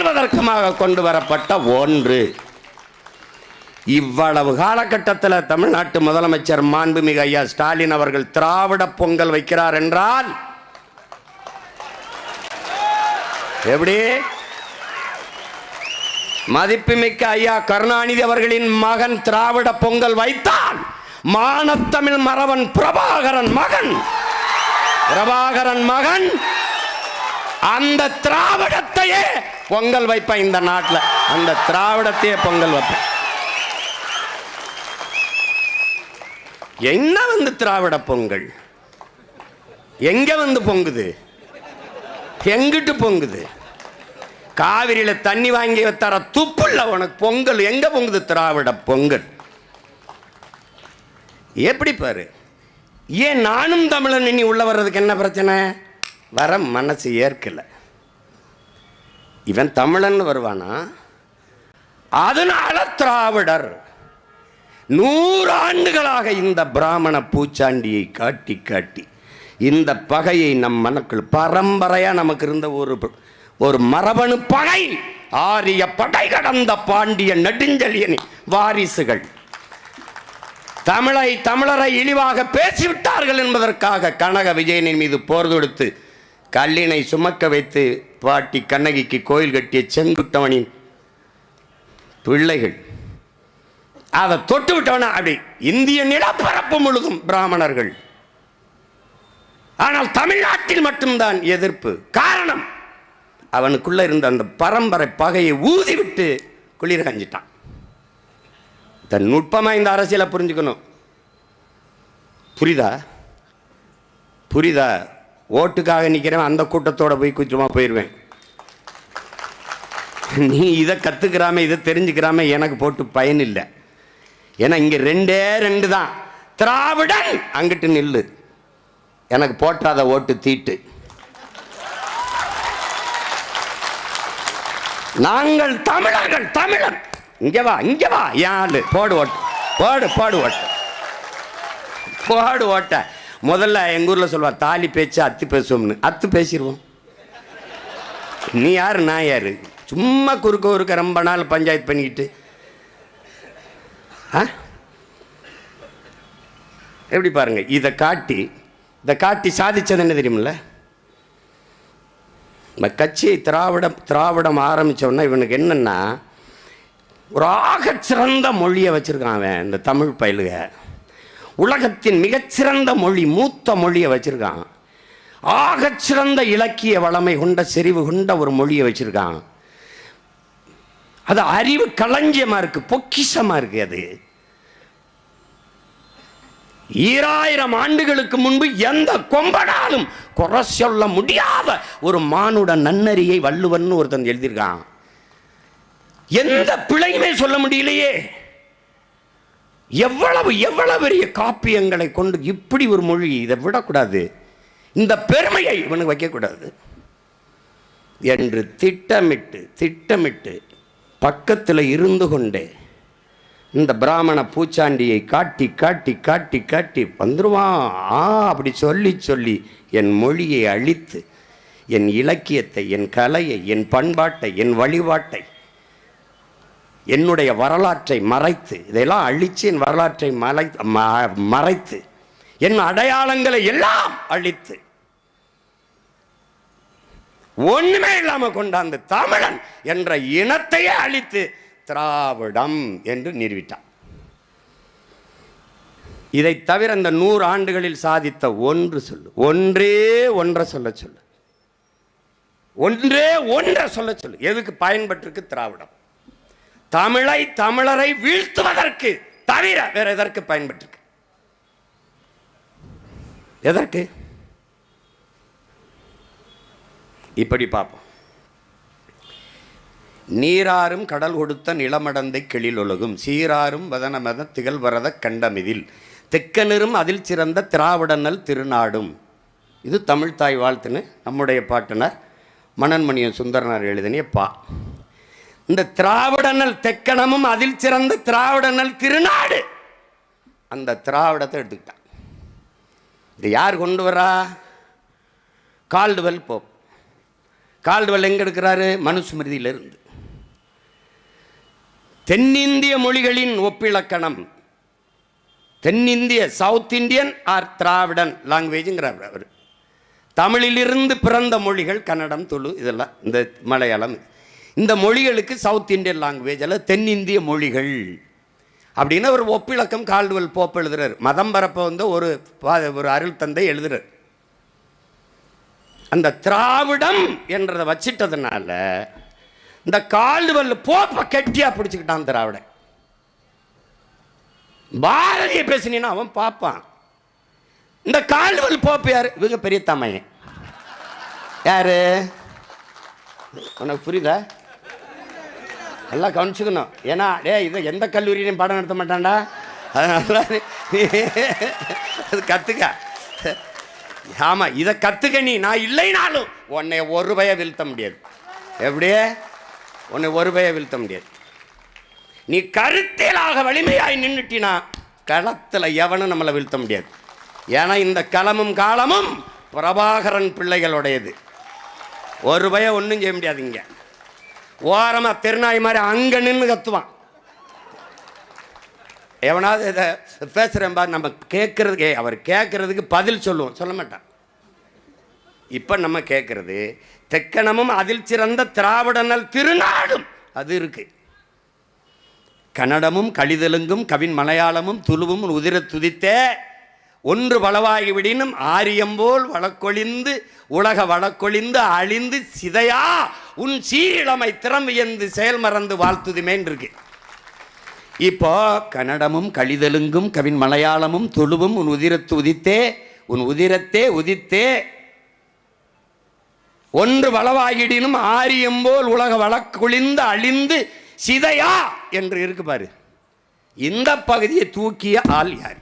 ஆள்வதற்குமாக கொண்டு வரப்பட்ட ஒன்று. இவ்வளவு காலகட்டத்தில் தமிழ்நாட்டு முதலமைச்சர் மாண்புமிகு ஐயா ஸ்டாலின் அவர்கள் திராவிட பொங்கல் வைக்கிறார் என்றால் எப்படி? மதிப்புமிக்க ஐயா கருணாநிதி அவர்களின் மகன் திராவிட பொங்கல் வைத்தால் மானத்தமிழ் மறவன் பிரபாகரன் மகன் அந்த திராவிடத்தையே பொங்கல் வைப்பேன். இந்த நாட்டில் அந்த திராவிடத்தையே பொங்கல் வைப்பேன். என்ன வந்து திராவிட பொங்கல் எங்க வந்து பொங்குது? எங்கிட்டு பொங்குது? காவிரியில தண்ணி வாங்கி தர துப்புள்ள உனக்கு பொங்கல் எங்க பொங்குது? திராவிட பொங்கல் எப்படி பாரு? ஏன் நானும் தமிழன் இனி உள்ள வர்றதுக்கு என்ன பிரச்சனை? வர மனசு ஏற்கல. இவன் தமிழன் வருவானா? அதனால திராவிடர் 100 ஆண்டுகளாக இந்த பிராமண பூச்சாண்டியை காட்டி காட்டி இந்த பகையை நம் மனக்குள் பரம்பரையா நமக்கு இருந்த ஒரு மரபணு பகை. ஆரிய படை கடந்த பாண்டிய நெடுஞ்செழியன் வாரிசுகள் தமிழரை இழிவாக பேசிவிட்டார்கள் என்பதற்காக கனக விஜயனின் மீது போர் தொடுத்து கல்லினை சுமக்க வைத்து பாட்டி கண்ணகிக்கு கோயில் கட்டிய செங்குட்டவனின் பிள்ளைகள் அதை தொட்டு விட்டவன அப்படி இந்திய நிலப்பரப்பு முழுதும் பிராமணர்கள். ஆனால் தமிழ்நாட்டில் மட்டும்தான் எதிர்ப்பு. காரணம், அவனுக்குள்ள இருந்த அந்த பரம்பரை பகையை ஊதிவிட்டு குளிர் கஞ்சிட்டான். தன் நுட்பமா இந்த அரசியலை புரிஞ்சுக்கணும். புரியுதா? ஓட்டுக்காக நிற்கிறவன் அந்த கூட்டத்தோட போய் குற்றமா போயிடுவேன். நீ இதை கத்துக்கிறாம இதை தெரிஞ்சுக்கிறாம எனக்கு போட்டு பயன் இல்லை. ஏன்னா இங்க 2 தான். திராவிடன் அங்கிட்டு நில்லு, எனக்கு போட்டாத ஓட்டு தீட்டு. நாங்கள் தமிழர்கள், தமிழன். இங்க வா யாரு போடு ஓட்டு, போடு ஓட்ட. முதல்ல எங்க ஊர்ல சொல்லுவா, தாலி பேச்சு அத்து பேசுவோம்னு. அத்து பேசிடுவோம். நீ யாரு நான் யாரு? சும்மா குறுக்க ரொம்ப நாள் பஞ்சாயத்து பண்ணிக்கிட்டு எப்படி பாருங்க. இதை காட்டி சாதிச்சது என்ன தெரியுமில்ல? கட்சியை திராவிடம் ஆரம்பிச்சோன்னா இவனுக்கு என்னன்னா, ஒரு ஆகச்சிறந்த மொழியை வச்சிருக்கான் அவன். இந்த தமிழ் பயிலுக உலகத்தின் மிகச்சிறந்த மொழி, மூத்த மொழியை வச்சிருக்கான். ஆகச்சிறந்த இலக்கிய வளமை கொண்ட செறிவு கொண்ட ஒரு மொழியை வச்சிருக்கான். அது அறிவு களஞ்சியமா இருக்கு, பொக்கிஷமா இருக்கு. அது 2000 ஆண்டுகளுக்கு முன்பு எந்த கொம்பனாலும் குறை சொல்ல முடியாத ஒரு மானுட நன்னறியை வள்ளுவன் ஒருத்தன் எழுதியிருக்கான். எந்த பிழையுமே சொல்ல முடியலையே. எவ்வளவு பெரிய காப்பியங்களை கொண்டு இப்படி ஒரு மொழி, இதை விடக்கூடாது, இந்த பெருமையை இவனுக்கு வைக்கக்கூடாது என்று திட்டமிட்டு பக்கத்தில் இருந்து கொண்டே இந்த பிராமண பூச்சாண்டியை காட்டி வந்துருவான். அப்படி சொல்லி என் மொழியை அழித்து, என் இலக்கியத்தை, என் கலையை, என் பண்பாட்டை, என் வழிபாட்டை, என்னுடைய வரலாற்றை மறைத்து, இதெல்லாம் அழித்து என் வரலாற்றை மறைத்து, என் அடையாளங்களை எல்லாம் அழித்து, ஒண்ணுமே இல்லாம கொண்டாந்து தமிழன் என்ற இனத்தையே அழித்து திராவிடம் என்று நிறுவிட்டான். இதை தவிர இந்த 100 ஆண்டுகளில் சாதித்த ஒன்றே ஒன்றை சொல்ல சொல்லு. எதுக்கு பயன்பட்டிருக்கு திராவிடம்? தமிழரை வீழ்த்துவதற்கு தவிர வேற எதற்கு பயன்பட்டிருக்கு? எதற்கு? இப்படி பார்ப்போம். நீராறும் கடல் கொடுத்த நிலமடந்தை கெளில் ஒழுகும் சீராறும் வதனமத திகழ்வரத கண்டமிதில் தெக்கனரும் அதில் சிறந்த திராவிடனல் திருநாடும். இது தமிழ்தாய் வாழ்த்துன்னு நம்முடைய பாட்டனர் மணன்மணியன் சுந்தரனார் எழுதினிய பா. இந்த திராவிடனல் தெக்கணமும் அதில் சிறந்த திராவிடனல் திருநாடு, அந்த திராவிடத்தை எடுத்துக்கிட்டான். இது யார் கொண்டு வரா? Caldwell Pope. கால்டுவெல் எங்கே எடுக்கிறாரு? மனுஸ்மிருதியிலிருந்து. தென்னிந்திய மொழிகளின் ஒப்பிலக்கணம், தென்னிந்திய சவுத் இந்தியன் ஆர் திராவிடன் லாங்குவேஜுங்கிறார் அவர். தமிழிலிருந்து பிறந்த மொழிகள் கன்னடம், துளு, இதெல்லாம் இந்த மலையாளம், இந்த மொழிகளுக்கு சவுத் இந்தியன் லாங்குவேஜ் அல்ல தென்னிந்திய மொழிகள் அப்படின்னு ஒரு ஒப்பிலக்கம் கால்டுவெல் போப் எழுதுறார். மதம் பரப்ப வந்து ஒரு அருள் தந்தை எழுதுறார். அந்த திராவிடம் என்றதை வச்சிட்டதுனால இந்த கால்டுவெல் போப்பை கெட்டியா பிடிச்சுக்கிட்டான் திராவிடன். பாரதிய பேசினா அவன் பார்ப்பான். இந்த கால்டுவெல் போப்பு யாரு? இவங்க பெரிய தமையன். யாரு? உனக்கு புரியுதா? எல்லாம் கவனிச்சுக்கணும். ஏன்னா இதை எந்த கல்லூரியிலையும் பாடம் நடத்த மாட்டான்டா. அதனால அது கற்றுக்க. ஆமாம், இதை கற்றுக்க. நான் இல்லைனாலும் உன்னை ஒரு ரூபாயை வீழ்த்த முடியாது. எப்படியே உன்னை ஒரு ரூபாயை வீழ்த்த முடியாது. நீ கருத்தியலாக வலிமையாய் நின்றுட்டினா களத்தில் எவனும் நம்மளை வீழ்த்த முடியாது. ஏன்னா இந்த களமும் காலமும் பிரபாகரன் பிள்ளைகளுடையது. ஒரு ரூபாயை ஒன்றும் செய்ய முடியாதுங்க. ஓரமாக திருநாய் மாதிரி அங்கே நின்று கத்துவான். எவனாவது இதை பேசுகிறேன் பாரு, நம்ம கேட்குறதுக்கு அவர் கேட்குறதுக்கு பதில் சொல்லுவோம், சொல்ல மாட்டான். இப்போ நம்ம கேட்குறது தெக்கணமும் அதில் சிறந்த திராவிடனல் திருநாடும் அது இருக்கு. கன்னடமும் கழிதெலுங்கும் கவின் மலையாளமும் துளுவும் உதிர துதித்தே ஒன்று வளவாகிவிடினும் ஆரியம்போல் வழக்கொழிந்து உலக வழக்கொழிந்து அழிந்து சிதையா உன் சீரிழமை திறம் வியந்து செயல் மறந்து வாழ்த்துதுமேன் இருக்கு. இப்போ கன்னடமும் கழிதெலுங்கும் கவின் மலையாளமும் துளுவும் உன் உதிரத்து உதித்தே உன் உதிரத்தே உதித்தே ஒன்று வளவாகிடினும் ஆரியம்போல் உலக வழக்கொழிந்து அழிந்து சிதையா என்று இருக்கு பாரு. இந்த பகுதியை தூக்கிய ஆள் யார்?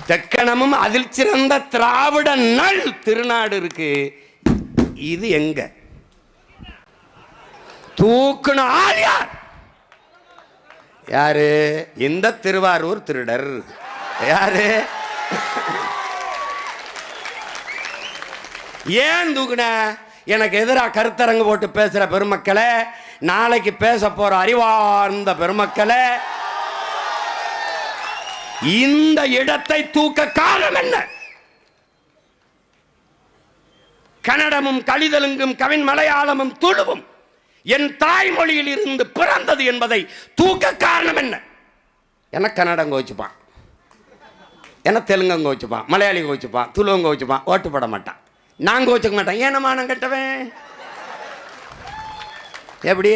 தெக்கணமும் அதில் சிறந்த திராவிட நல் திருநாடு இருக்கு. இது எங்க தூக்குன ஆள் யார்? யாரு? இந்த திருவாரூர் திருடர். யாரு? ஏன் தூக்குன? எனக்கு எதிராக கருத்தரங்கு போட்டு பேசுற பெருமக்களே, நாளைக்கு பேச போற அறிவார்ந்த பெருமக்களே, இந்த இடத்தை தூக்க காரணம் என்ன? கன்னடமும் கழிதெலுங்கும் கவின் மலையாளமும் துளுவும் என் தாய்மொழியில் இருந்து பிறந்தது என்பதை தூக்க காரணம் என்ன? என கன்னடம் கோச்சுப்பான், என தெலுங்கு கோச்சுப்பான், மலையாளி கோச்சுப்பான், துளுவங்க கோச்சுப்பான், ஓட்டு போட மாட்டான். நான் கோச்சுக்க மாட்டேன். ஏனமா நான் கட்டவேன்? எப்படி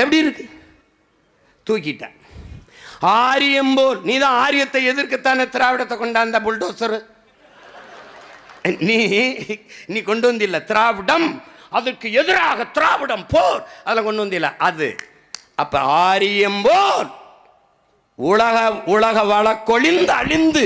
எப்படி இருக்கு? தூக்கிட்டேன். ஆரியம்போல் நீ தான் ஆரியத்தை எதிர்க்கத்தானே திராவிடத்தை கொண்டாந்த புல்டோசர். நீ கொண்டு வந்தில்ல திராவிடம், அதுக்கு எதிராக திராவிடம் போர் அதில் கொண்டு வந்தில்ல அது. அப்ப ஆரியம்போல் உலக வழக்கொழிந்து அழிந்து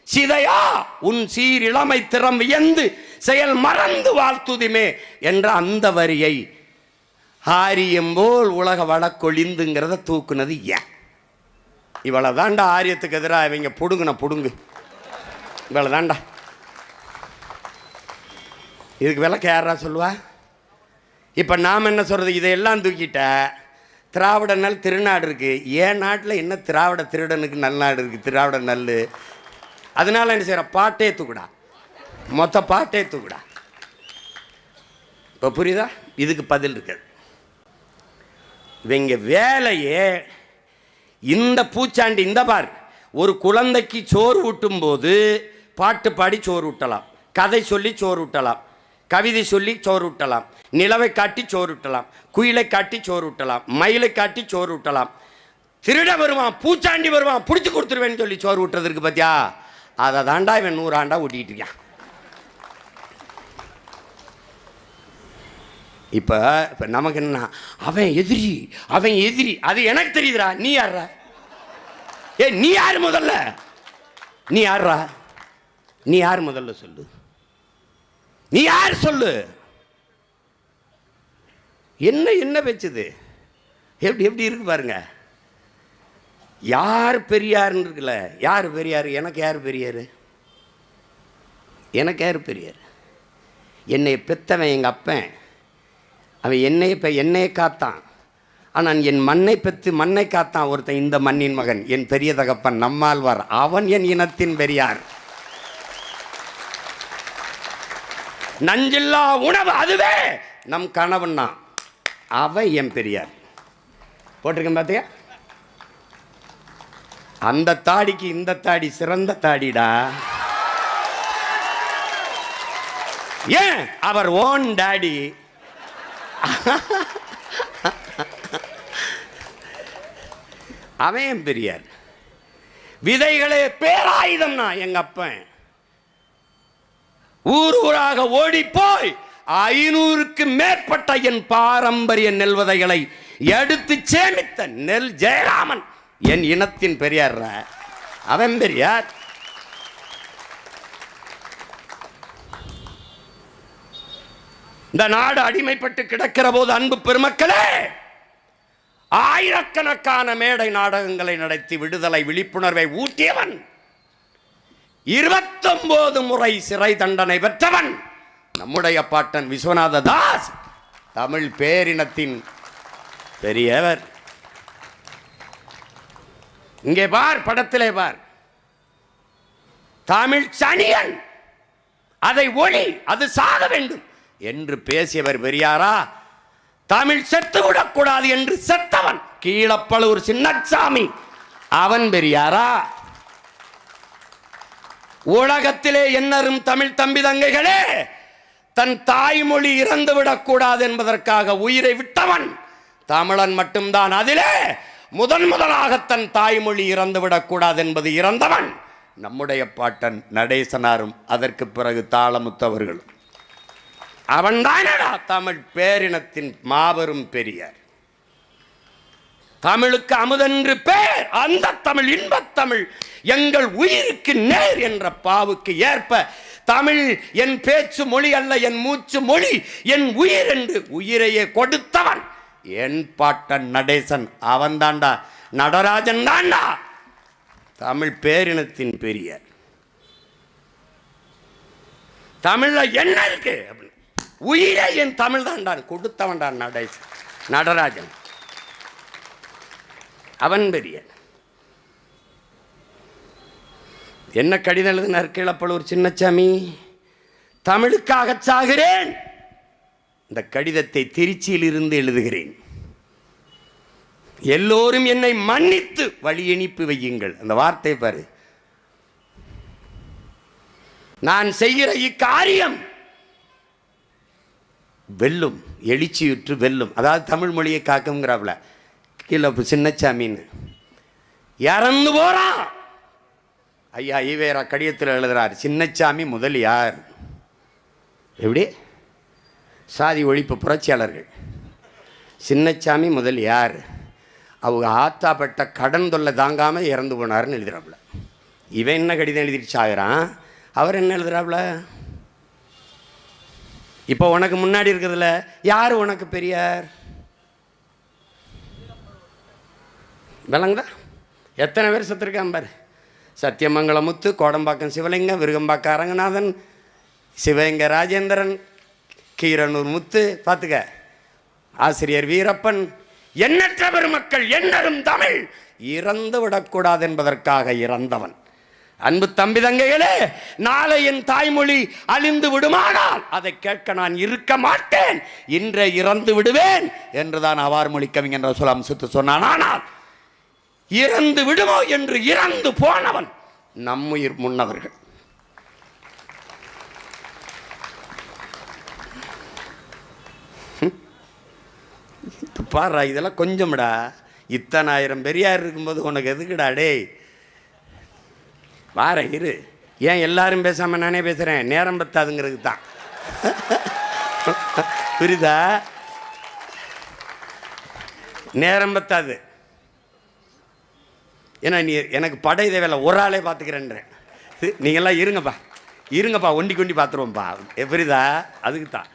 சிதையா உன் சீர் இளமை திறம் வியந்து செயல் மறந்து வாழ்த்துதுமே என்ற அந்த வரியை ஆரியம்போல் உலக வழக்கொழிந்துங்கிறத தூக்குனது ஏன்? இவ்வளவு தாண்டா ஆரியத்துக்கு எதிராக இவங்க புடுங்குன புடுங்கு. இவ்வளவு தாண்டா. இதுக்கு விளக்க யாரா சொல்லுவா? இப்போ நாம் என்ன சொல்கிறது? இதையெல்லாம் தூக்கிட்ட திராவிட நல் திருநாடு இருக்குது. ஏன் நாட்டில் என்ன திராவிட திருடனுக்கு நல்நாடு இருக்குது? திராவிட நல். அதனால என்ன செய்கிற? பாட்டே தூக்குடா, மொத்த பாட்டே தூக்குடா. இப்போ புரியுதா? இதுக்கு பதில் இருக்குது. இவங்க வேலையே இந்த பூச்சாண்டி. இந்த பார், ஒரு குழந்தைக்கு சோறு ஊட்டும் போது பாட்டு பாடி சோறு ஊட்டலாம், கதை சொல்லி சோறு ஊட்டலாம், கவிதை சொல்லி சோறு ஊட்டலாம், நிலவை காட்டி சோறு ஊட்டலாம், குயிலை காட்டி சோறு ஊட்டலாம், மயிலை காட்டி சோறு ஊட்டலாம். திருட வருவான், பூச்சாண்டி வருவான், பிடிச்சி கொடுத்துருவேன்னு சொல்லி சோறு ஊட்டுறதுக்கு பார்த்தியா? அதை தாண்டா இவன் 100 ஆண்டா ஊட்டிகிட்டு இருக்கான். இப்போ நமக்கு என்ன? அவன் எதிரி, அவன் எதிரி. அது எனக்கு தெரியுதுடா. நீ யாரா? நீ யார் முதல்ல? நீ யாரா? நீ யார் முதல்ல சொல்லு. நீ யார் சொல்லு. என்ன பேச்சுது? எப்படி இருக்கு பாருங்க. யார் பெரியார்னு இருக்குல்ல? யார் பெரியார்? எனக்கு யார் பெரியார்? எனக்கு யார் பெரியார்? என்னை பெற்றவன் எங்கள் அப்பன். அவன் என்னையை காத்தான். ஆனால் என் மண்ணை பெற்று மண்ணை காத்தான் ஒருத்தன், இந்த மண்ணின் மகன், என் பெரிய தகப்பன் நம்மாழ்வார். அவன் என் இனத்தின் பெரியார். நஞ்சில்லா உணவு அதுவே நம் கணவன்னா, அவன் என் பெரியார். போட்டிருக்கேன் பார்த்தியா? அந்த தாடிக்கு இந்த தாடி சிறந்த தாடிடா. ஏன்? அவர் ஓன் டாடி. அவன் பெரியார். விதைகளே பேராயுதம்னா எங்க அப்பன். ஊர் ஊராக ஓடி போய் 500க்கு மேற்பட்ட என் பாரம்பரிய நெல் விதைகளை எடுத்து சேமித்த நெல் ஜெயராமன் என் இனத்தின் பெரியார். அவன் பெரியார். இந்த நாடு அடிமைப்பட்டு கிடக்கிற போது அன்பு பெருமக்களே, ஆயிரக்கணக்கான மேடை நாடகங்களை நடத்தி விடுதலை விழிப்புணர்வை ஊட்டியவன். 29 முறை சிறை தண்டனை பெற்றவன் நம்முடைய பாட்டன் விஸ்வநாத தாஸ், தமிழ் பேரினத்தின் பெரியவர். இங்கே பார், படத்திலே பார், தமிழ் சனியன், அதை ஒளி, அது சாக வேண்டும் என்று பேசியவர் பெரியாரா? தமிழ் செத்துவிடக்கூடாது என்று செத்தவன் கீழப்பழுவூர் சின்னசாமி, அவன் பெரியாரா? உலகத்திலே என்னரும் தமிழ் தம்பி தங்கைகளே, தன் தாய்மொழி இறந்துவிடக்கூடாது என்பதற்காக உயிரை விட்டவன் தமிழன் மட்டும்தான். அதிலே முதலாக தன் தாய்மொழி இறந்துவிடக்கூடாது என்பது இறந்தவன் நம்முடைய பாட்டன் நடேசனாரும் அதற்கு பிறகு தாளமுத்தவர்களும். அவன்தானடா தமிழ் பேரினத்தின் மாபெரும் பெரியார். தமிழுக்கு அமுதென்று பேர். அந்த தமிழ், இன்பத்தமிழ், எங்கள் உயிருக்கு நேர் என்ற பாவுக்கு ஏற்ப தமிழ் என் பேச்சு மொழி அல்ல, என் மூச்சு மொழி, என் உயிர் என்று உயிரையே கொடுத்தவன் என் பாட்டன் நடேசன். அவன் தாண்டா, நடராஜன் தாண்டா தமிழ் பேரினத்தின் பெரியார். தமிழ்ல என்ன இருக்கு? உயிரை என் தமிழ் தாண்டான் கொடுத்தவன்டான் நடேசன், நடராஜன். அவன் பெரியார். என்ன கடிதம் எழுதினார் கீழப்பழுவூர் சின்னசாமி? தமிழுக்காக சாகிறேன். இந்த கடிதத்தை திருச்சியில் இருந்து எழுதுகிறேன். எல்லோரும் என்னை மன்னித்து வழி அனுப்பி வையுங்கள். அந்த வார்த்தை பாரு. நான் செய்கிற இக்காரியம் வெல்லும், எழுச்சியுற்று வெல்லும். அதாவது தமிழ் மொழியை காக்குங்கிறாப்ல கீழே சின்னசாமின்னு. இறந்து போறான். ஐயா ஈவேரா கடிதத்தில் எழுதுறார், சின்னசாமி முதலியார். எப்படி? சாதி ஒழிப்பு புரட்சியாளர்கள். சின்னசாமி முதலியார் அவங்க ஆத்தாப்பட்ட கடன் தொல்லை தாங்காமல் இறந்து போனார்னு எழுதுறாப்புல. இவன் என்ன கடிதம் எழுதிட்டு சாகிறான், அவர் என்ன எழுதுறாப்புல? இப்போ உனக்கு முன்னாடி இருக்கிறதுல யார் உனக்கு பெரியார்? விளங்குதா? எத்தனை பேர் செத்துருக்கான் பாரு. சத்தியமங்கலமுத்து, கோடம்பாக்கம் சிவலிங்கம், விருகம்பாக்கம் அரங்கநாதன், சிவகங்கை ராஜேந்திரன், கீரனூர் முத்து, பார்த்துக்க, ஆசிரியர் வீரப்பன், எண்ணற்ற பெருமக்கள். என்னரும் தமிழ் இறந்து விடக்கூடாது என்பதற்காக இறந்தவன். அன்பு தம்பி தங்கைகளே, நாளை என் தாய்மொழி அழிந்து விடுமானால் அதை கேட்க நான் இருக்க மாட்டேன், இன்றே இறந்து விடுவேன் என்றுதான் அவார் மொழி கவிஞர் ரசூல் அம்சத்து சொன்னான். ஆனால் இறந்து விடுமோ என்று இறந்து போனவன் நம்முயிர் முன்னவர்கள். பாரு, இதெல்லாம் கொஞ்சம்டா. இத்தனை ஆயிரம் பெரியார் இருக்கும்போது உனக்கு எதுக்குடா டே? வார இரு. ஏன் எல்லாரும் பேசாமல் நானே பேசுகிறேன்? நேரம் பத்தாதுங்கிறதுக்கு தான். புரியுதா? நேரம் பத்தாது. ஏன்னா நீ எனக்கு படை தேவையில்லை, ஒரு ஆளே பார்த்துக்கிறேன்றேன். நீங்கள்லாம் இருங்கப்பா ஒண்டி கொண்டி பார்த்துருவோம்ப்பா. புரியுதா? அதுக்கு தான்.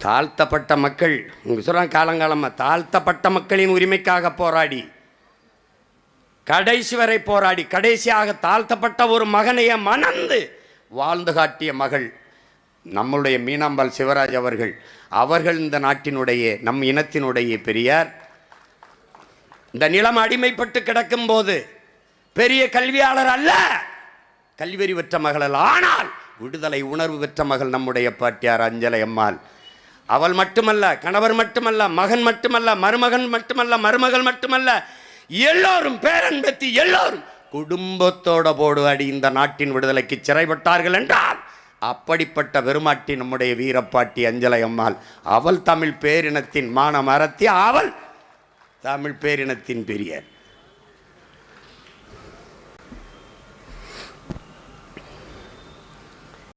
தாழ்த்தப்பட்ட மக்கள், உங்களுக்கு சொல்கிறாங்க, காலங்காலமாக தாழ்த்தப்பட்ட மக்களின் உரிமைக்காக போராடி கடைசி வரை போராடி கடைசியாக தாழ்த்தப்பட்ட ஒரு மகனைய மணந்து வாழ்ந்து காட்டிய மகள் நம்முடைய மீனாம்பாள் சிவராஜ் அவர்கள் இந்த நாட்டினுடைய நம் இனத்தினுடைய பெரியார். இந்த நிலம் அடிமைப்பட்டு கிடக்கும் போது பெரிய கல்வியாளர் அல்ல, கல்வியறி பெற்ற மகள் அல்ல, ஆனால் விடுதலை உணர்வு பெற்ற மகள் நம்முடைய பாட்டியார் அஞ்சலை அம்மாள். அவள் மட்டுமல்ல, கணவர் மட்டுமல்ல, மகன் மட்டுமல்ல, மருமகன் மட்டுமல்ல, மருமகள் மட்டுமல்ல, எல்லோரும் பேரன் பெத்தி எல்லோரும் குடும்பத்தோட போடுவாடி இந்த நாட்டின் விடுதலைக்கு சிறைப்பட்டார்கள் என்றால் அப்படிப்பட்ட பெருமாட்டி நம்முடைய வீரப்பாட்டி அஞ்சலை அம்மாள். அவள் தமிழ் பேரினத்தின் மான மரத்தி, அவள் தமிழ் பேரினத்தின் பெரியார்.